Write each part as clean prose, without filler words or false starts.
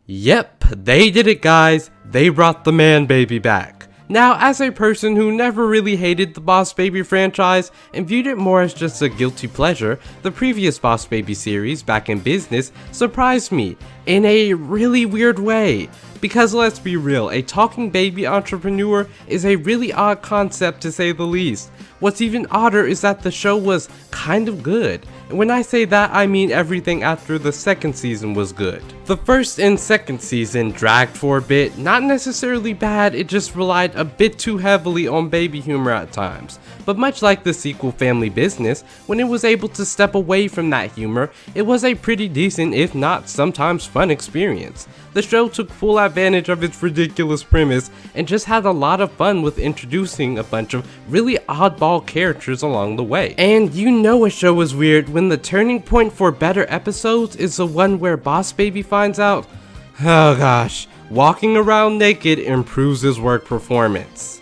Yep, they did it, guys. They brought the man baby back. Now, as a person who never really hated the Boss Baby franchise and viewed it more as just a guilty pleasure, the previous Boss Baby series, back in business, surprised me in a really weird way. Because let's be real, a talking baby entrepreneur is a really odd concept to say the least. What's even odder is that the show was kind of good. And when I say that, I mean everything after the second season was good. The first and second season dragged for a bit, not necessarily bad, it just relied a bit too heavily on baby humor at times. But much like the sequel Family Business, when it was able to step away from that humor, it was a pretty decent, if not sometimes fun experience. The show took full advantage of its ridiculous premise and just had a lot of fun with introducing a bunch of really oddball characters along the way. And you know a show is weird when the turning point for better episodes is the one where Boss Baby finds out, oh gosh, walking around naked improves his work performance.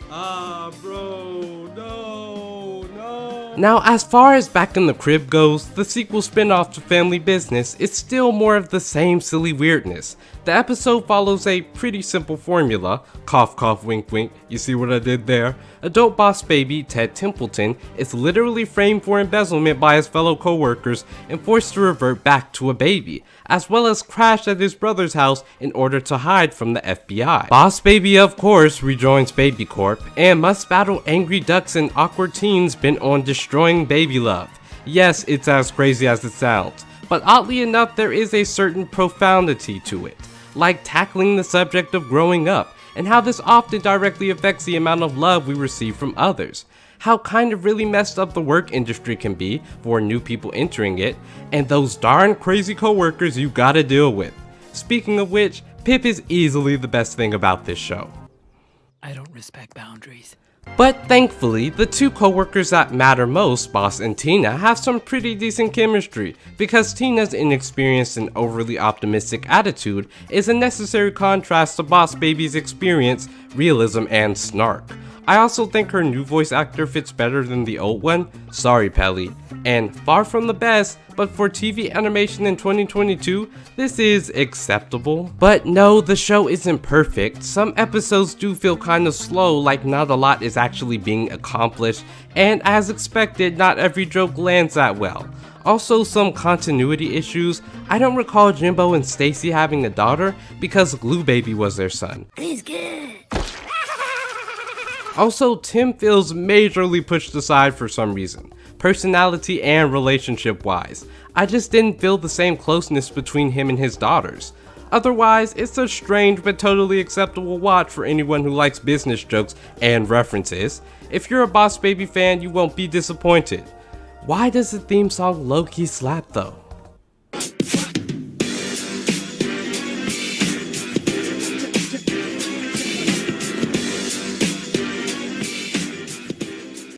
Now, as far as Back in the Crib goes, the sequel spin-off to Family Business is still more of the same silly weirdness. The episode follows a pretty simple formula, cough cough wink wink, you see what I did there? Adult boss baby Ted Templeton is literally framed for embezzlement by his fellow co-workers and forced to revert back to a baby, as well as crash at his brother's house in order to hide from the FBI. Boss Baby of course rejoins Baby Corp and must battle angry ducks and awkward teens bent on destroying baby love. Yes, it's as crazy as it sounds, but oddly enough there is a certain profundity to it, like tackling the subject of growing up and how this often directly affects the amount of love we receive from others. How kind of really messed up the work industry can be for new people entering it, and those darn crazy coworkers you gotta deal with. Speaking of which, Pip is easily the best thing about this show. I don't respect boundaries. But thankfully, the two coworkers that matter most, Boss and Tina, have some pretty decent chemistry, because Tina's inexperienced and overly optimistic attitude is a necessary contrast to Boss Baby's experience, realism, and snark. I also think her new voice actor fits better than the old one, sorry Pelly, and far from the best, but for TV animation in 2022, this is acceptable. But no, the show isn't perfect. Some episodes do feel kind of slow, like not a lot is actually being accomplished, and as expected, not every joke lands that well. Also some continuity issues. I don't recall Jimbo and Stacy having a daughter because Glue Baby was their son. He's good. Also, Tim feels majorly pushed aside for some reason, personality and relationship wise. I just didn't feel the same closeness between him and his daughters. Otherwise, it's a strange but totally acceptable watch for anyone who likes business jokes and references. If you're a Boss Baby fan, you won't be disappointed. Why does the theme song low-key slap though?